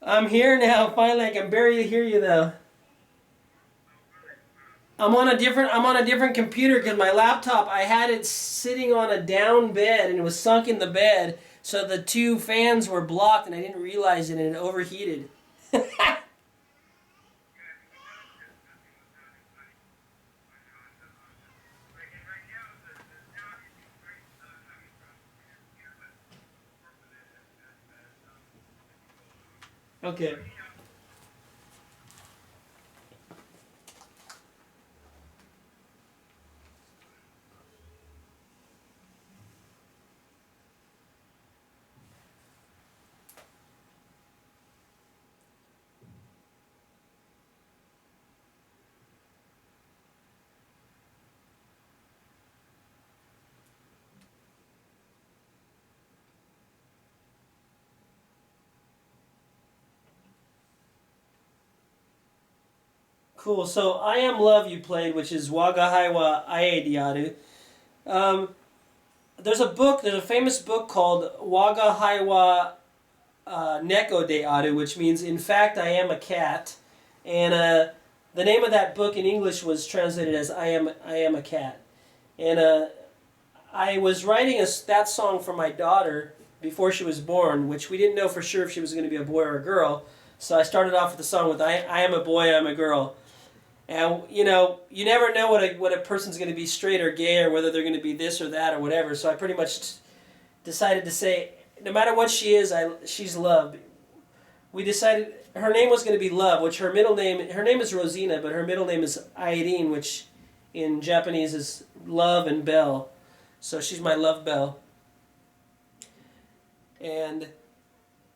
I'm here now. Finally, I can barely hear you though. I'm on a different computer because my laptop. I had it sitting on a down bed and it was sunk in the bed, so the two fans were blocked and I didn't realize it and it overheated. Okay. Cool. So I Am Love you played, which is Waga Haiwa Ae Diaru. Um, there's a famous book called Waga Haiwa Neko de Aru, which means in fact I am a cat, and the name of that book in English was translated as I am a cat, and I was writing that song for my daughter before she was born, which we didn't know for sure if she was going to be a boy or a girl. So I started off with the song with I am a boy, I'm a girl. And you never know what a person's going to be, straight or gay, or whether they're going to be this or that or whatever. So I pretty much decided to say, no matter what she is, she's loved. We decided her name was going to be Love, which her name is Rosina, but her middle name is Irene, which in Japanese is love and bell. So she's my love bell. And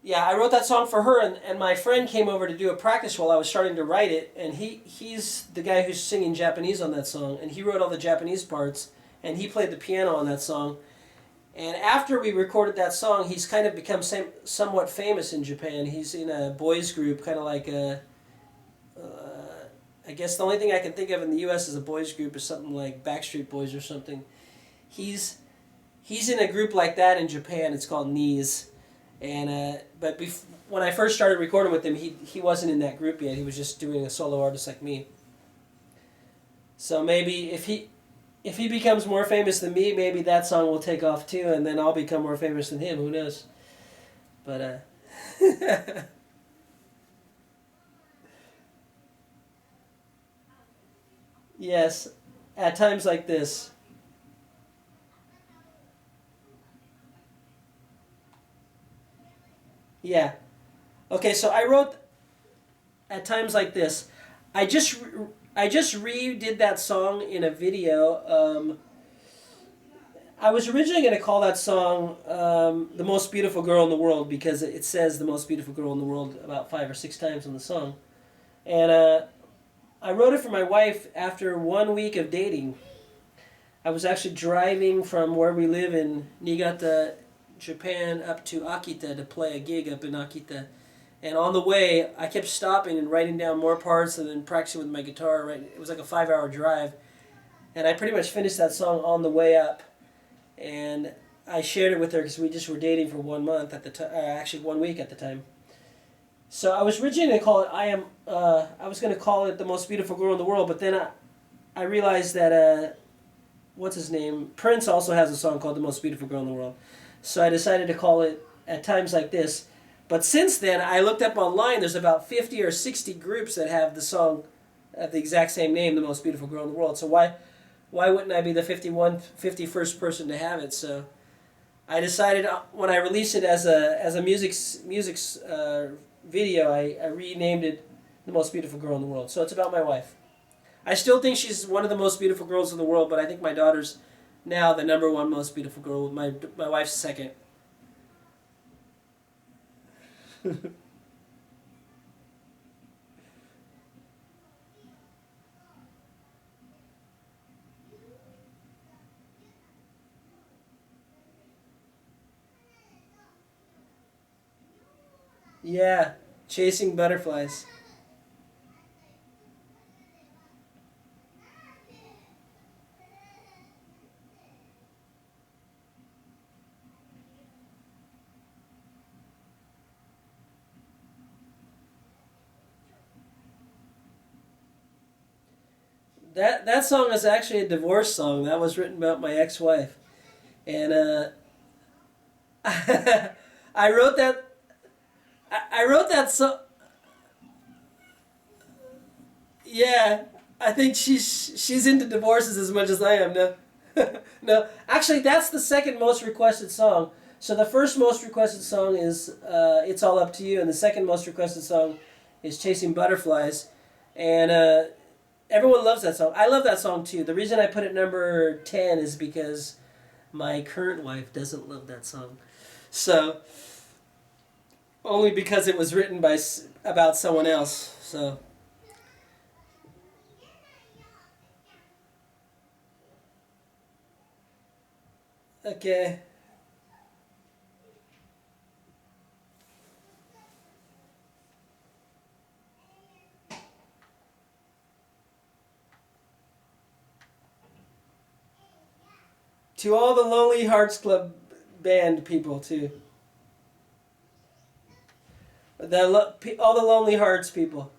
yeah, I wrote that song for her, and my friend came over to do a practice while I was starting to write it, and he's the guy who's singing Japanese on that song, and he wrote all the Japanese parts, and he played the piano on that song. And after we recorded that song, he's kind of become somewhat famous in Japan. He's in a boys group, kind of like I guess the only thing I can think of in the U.S. as a boys group is something like Backstreet Boys or something. He's he's in a group like that in Japan. It's called Knees. And when I first started recording with him, he wasn't in that group yet. He was just doing a solo artist like me. So maybe if he becomes more famous than me, maybe that song will take off too, and then I'll become more famous than him. Who knows? But yes, at times like this. Yeah. Okay, so I wrote at times like this. I just I just redid that song in a video. I was originally going to call that song "The Most Beautiful Girl in the World" because it says "the most beautiful girl in the world" about 5 or 6 times in the song, and I wrote it for my wife after 1 week of dating. I was actually driving from where we live in Niigata, Japan, up to Akita to play a gig up in Akita. And on the way, I kept stopping and writing down more parts and then practicing with my guitar. Right, it was like a 5 hour drive, and I pretty much finished that song on the way up. And I shared it with her because we just were dating for 1 month at the time, actually 1 week at the time. So I was originally going to call it I was going to call it "The Most Beautiful Girl in the World," but then I realized that what's his name, Prince also has a song called "The Most Beautiful Girl in the World," so I decided to call it "At Times Like This." But since then, I looked up online. There's about 50 or 60 groups that have the song at the exact same name, "The Most Beautiful Girl in the World." So why wouldn't I be the 51st person to have it? So I decided when I released it as a music video, I renamed it "The Most Beautiful Girl in the World." So it's about my wife. I still think she's one of the most beautiful girls in the world, but I think my daughter's now the number one most beautiful girl. My wife's second. Yeah, chasing butterflies. That song is actually a divorce song. That was written about my ex-wife, and I wrote that. I wrote that song. Yeah, I think she's into divorces as much as I am now. No, actually, that's the second most requested song. So the first most requested song is "It's All Up to You," and the second most requested song is "Chasing Butterflies," and everyone loves that song. I love that song too. The reason I put it number 10 is because my current wife doesn't love that song. So only because it was written about someone else. So okay. To all the Lonely Hearts Club band people too. All the Lonely Hearts people.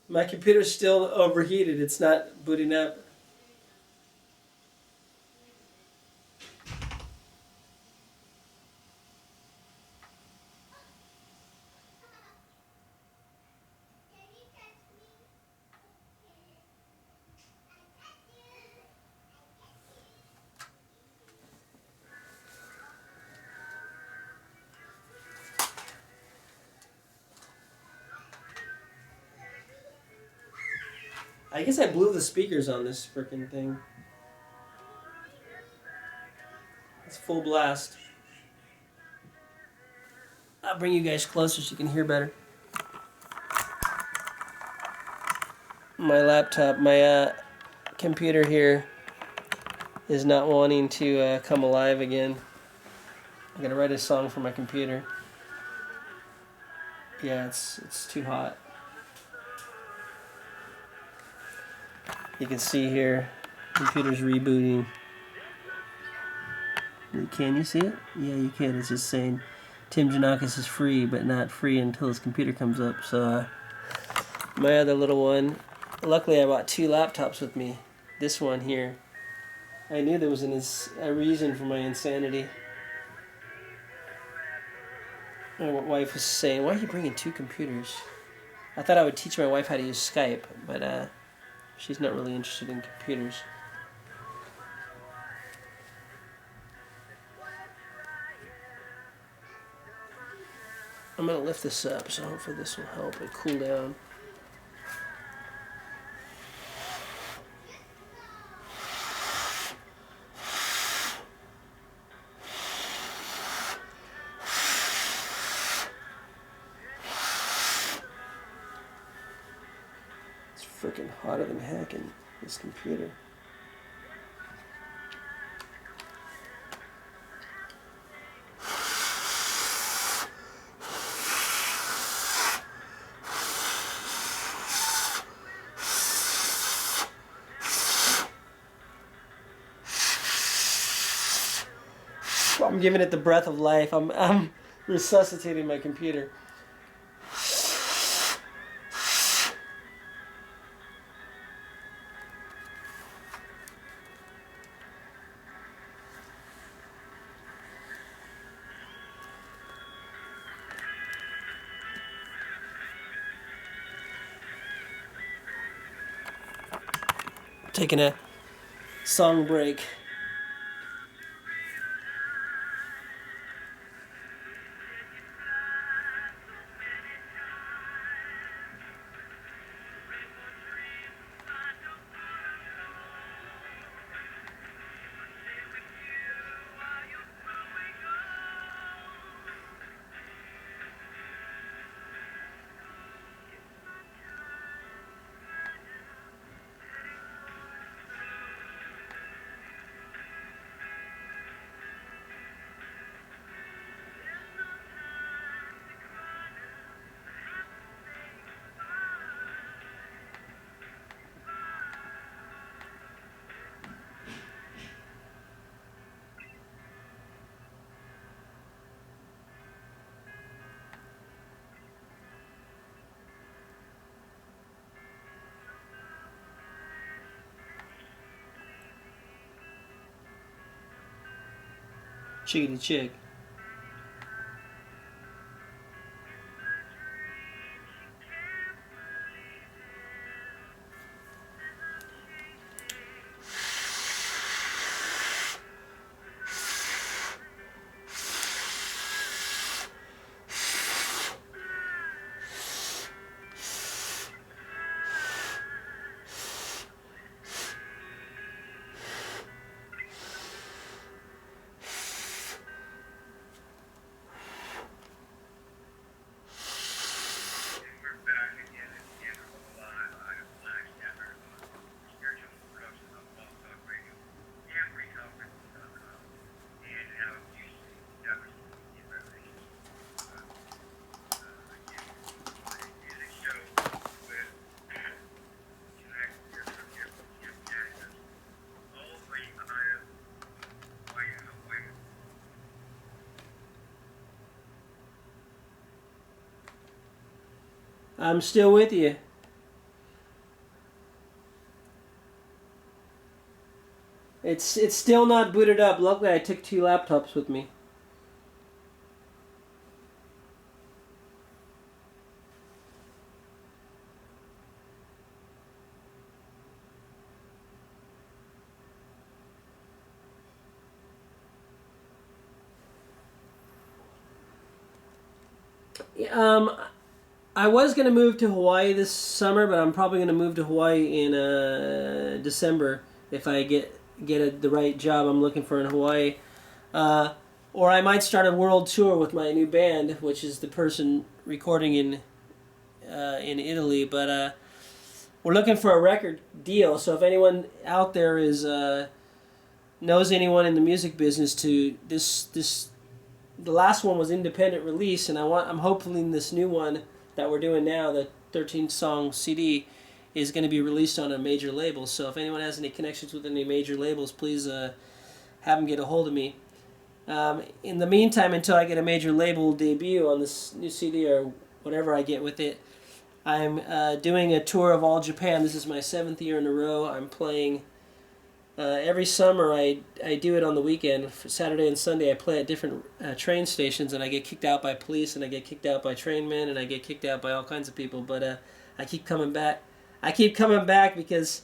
My computer's still overheated. It's not booting up. I guess I blew the speakers on this freaking thing. It's full blast. I'll bring you guys closer so you can hear better. My laptop, my computer here is not wanting to come alive again. I gotta write a song for my computer. Yeah, it's too hot. You can see here, computer's rebooting. Can you see it? Yeah, you can. It's just saying Tim Janakos is free, but not free until his computer comes up. So my other little one, luckily I brought two laptops with me. This one here, I knew there was a reason for my insanity. My wife was saying, "Why are you bringing two computers?" I thought I would teach my wife how to use Skype, but she's not really interested in computers. I'm going to lift this up, so hopefully this will help it cool down. It's freaking hotter than heck in this computer. I'm giving it the breath of life. I'm resuscitating my computer. Taking a song break. Chickity chick. I'm still with you. It's still not booted up. Luckily, I took 2 laptops with me. I was going to move to Hawaii this summer, but I'm probably going to move to Hawaii in December if I get the right job I'm looking for in Hawaii. Or I might start a world tour with my new band, which is the person recording in Italy. But we're looking for a record deal. So if anyone out there is knows anyone in the music business, to this the last one was independent release, and I'm hoping this new one that we're doing now, the 13-song CD, is going to be released on a major label. So if anyone has any connections with any major labels, please have them get a hold of me. In the meantime, until I get a major label debut on this new CD or whatever I get with it, I'm doing a tour of all Japan. This is my 7th year in a row. I'm playing every summer. I do it on the weekend. For Saturday and Sunday, I play at different train stations, and I get kicked out by police, and I get kicked out by trainmen, and I get kicked out by all kinds of people. But I keep coming back. I keep coming back because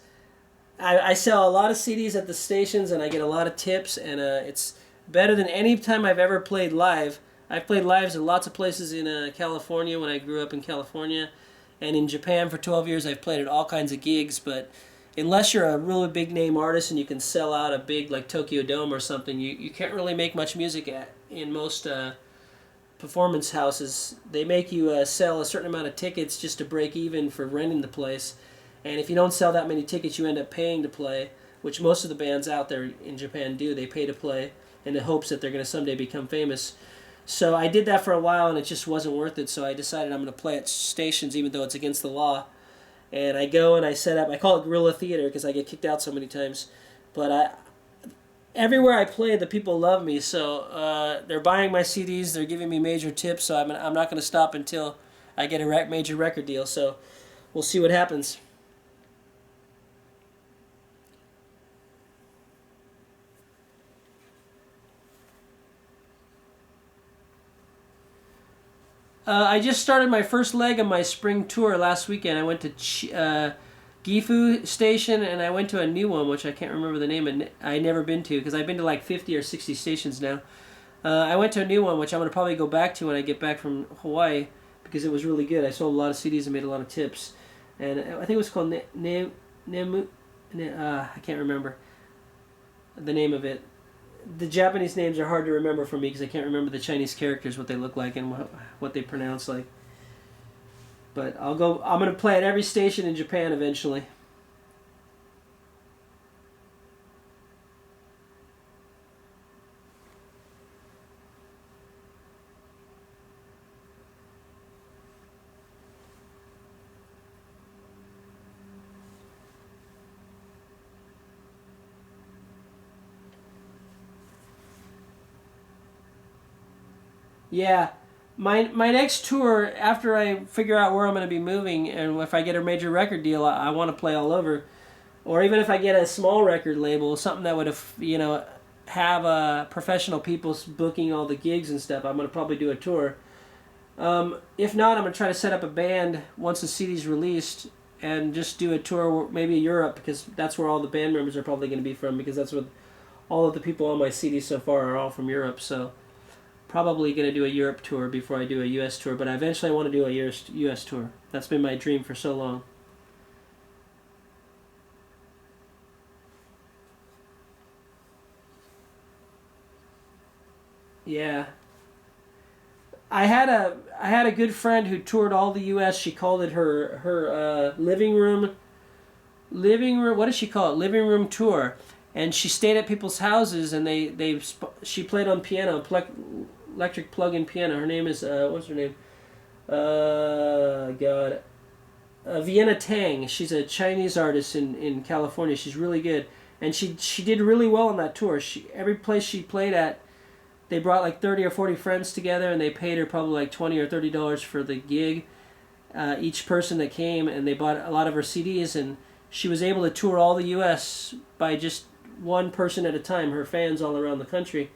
I sell a lot of CDs at the stations, and I get a lot of tips, and it's better than any time I've ever played live. I've played lives in lots of places in California when I grew up in California, and in Japan for 12 years I've played at all kinds of gigs, but unless you're a really big name artist and you can sell out a big like Tokyo Dome or something, you can't really make much music in most performance houses. They make you sell a certain amount of tickets just to break even for renting the place, and if you don't sell that many tickets, you end up paying to play, which most of the bands out there in Japan do. They pay to play in the hopes that they're going to someday become famous. So I did that for a while, and it just wasn't worth it, so I decided I'm going to play at stations even though it's against the law. And I go and I set up, I call it guerrilla theater because I get kicked out so many times. But everywhere I play, the people love me, so they're buying my CDs, they're giving me major tips, so I'm not going to stop until I get a major record deal. So we'll see what happens. I just started my first leg of my spring tour last weekend. I went to Gifu Station, and I went to a new one, which I can't remember the name, and I've never been to, because I've been to like 50 or 60 stations now. I went to a new one, which I'm going to probably go back to when I get back from Hawaii, because it was really good. I sold a lot of CDs and made a lot of tips. And I think it was called Nemu... I can't remember the name of it. The Japanese names are hard to remember for me because I can't remember the Chinese characters, what they look like and what they pronounce like. But I'm going to play at every station in Japan eventually. Yeah, my next tour, after I figure out where I'm going to be moving, and if I get a major record deal, I want to play all over. Or even if I get a small record label, something that would have, have professional people booking all the gigs and stuff, I'm gonna probably do a tour. If not, I'm gonna try to set up a band once the CD's released and just do a tour, maybe Europe, because that's where all the band members are probably gonna be from, because that's what all of the people on my CD so far are all from Europe. So probably gonna do a Europe tour before I do a US tour, but eventually I want to do a US tour. That's been my dream for so long. Yeah. I had a good friend who toured all the U.S. She called it her living room. What does she call it? Living room tour. And she stayed at people's houses, and she played on piano, electric plug-in piano. Her name is what's her name? God, Vienna Tang. She's a Chinese artist in California. She's really good, and she did really well on that tour. Every place she played at, they brought like 30 or 40 friends together, and they paid her probably like $20 or $30 for the gig, each person that came, and they bought a lot of her CDs, and she was able to tour all the U.S. by just one person at a time, her fans all around the country.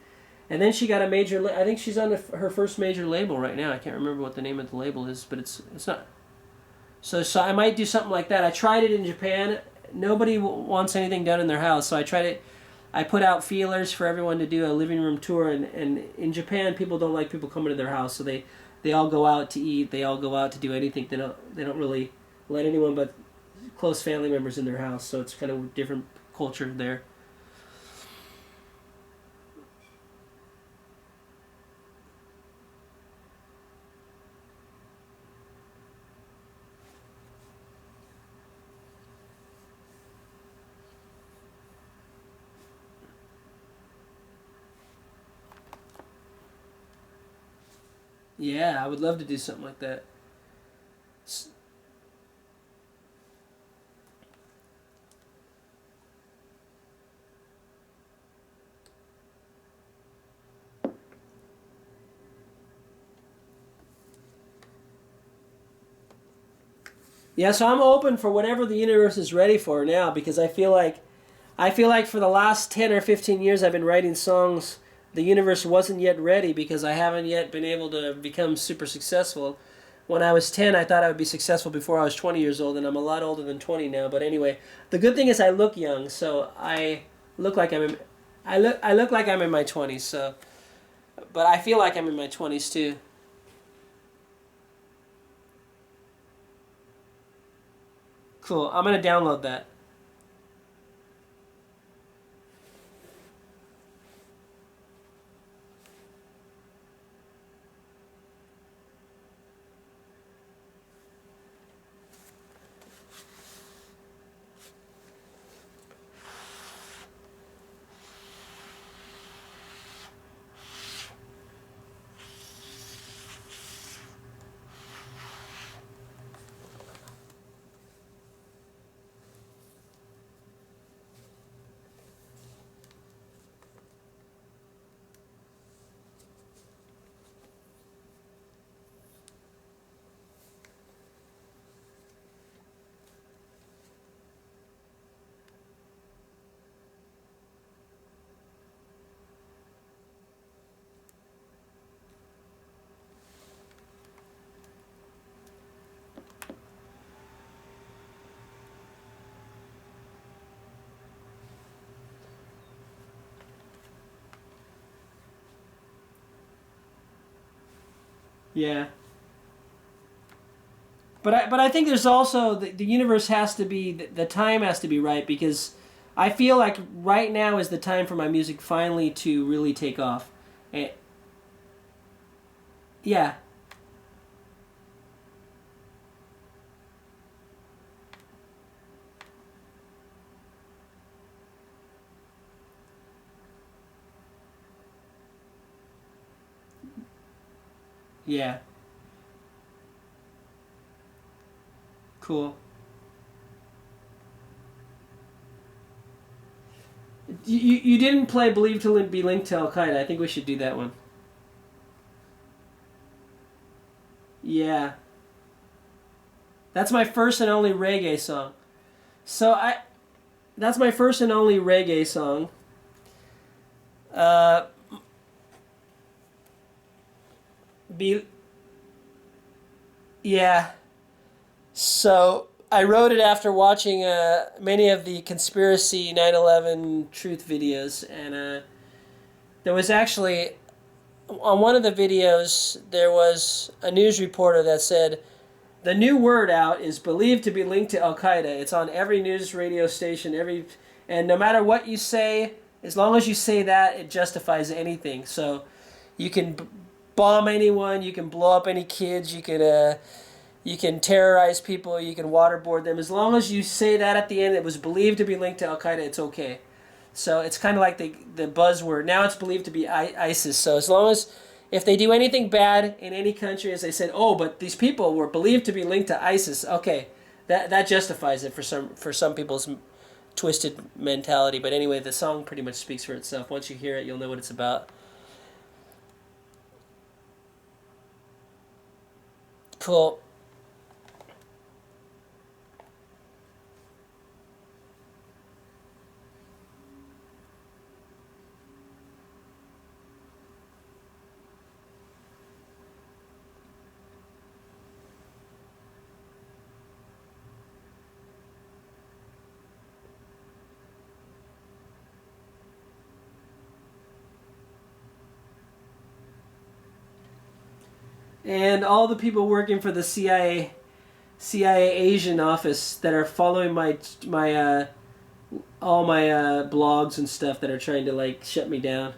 And then she got a major, I think she's on her first major label right now. I can't remember what the name of the label is, but it's not. So I might do something like that. I tried it in Japan. Nobody wants anything done in their house, so I put out feelers for everyone to do a living room tour, and in Japan people don't like people coming to their house, so they all go out to eat, they all go out to do anything. They don't really let anyone but close family members in their house, so it's kind of a different culture there. Yeah, I would love to do something like that. Yeah, so I'm open for whatever the universe is ready for now, because I feel like for the last 10 or 15 years I've been writing songs. The universe wasn't yet ready because I haven't yet been able to become super successful. When I was 10, I thought I would be successful before I was 20 years old, and I'm a lot older than 20 now. But anyway, the good thing is I look young, so look like I'm in, I look like I'm in my 20s, so but I feel like I'm in my 20s too. Cool. I'm going to download that. Yeah. But I think there's also the universe has to be the time has to be right, because I feel like right now is the time for my music finally to really take off. And, yeah, yeah, cool. You didn't play "Believe to Be Linked to Al Qaeda." I think we should do that one. Yeah, that's my first and only reggae song. So that's my first and only reggae song. Uh, be yeah. So I wrote it after watching many of the conspiracy 9/11 truth videos, and there was actually on one of the videos there was a news reporter that said the new word out is believed to be linked to Al Qaeda. It's on every news radio station, and no matter what you say, as long as you say that, it justifies anything. So you can bomb anyone, you can blow up any kids, you can terrorize people, you can waterboard them. As long as you say that at the end, it was believed to be linked to Al Qaeda, it's okay. So it's kind of like the buzzword. Now it's believed to be ISIS. So as long as if they do anything bad in any country, as they said, oh, but these people were believed to be linked to ISIS. Okay, that justifies it for some people's twisted mentality. But anyway, the song pretty much speaks for itself. Once you hear it, you'll know what it's about. Cool. And all the people working for the CIA Asian office that are following my all my blogs and stuff that are trying to like shut me down.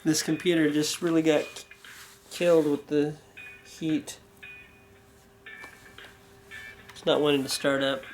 This computer just really got killed with the heat. It's not wanting to start up.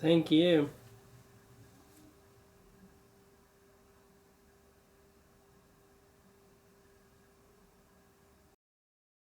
Thank you.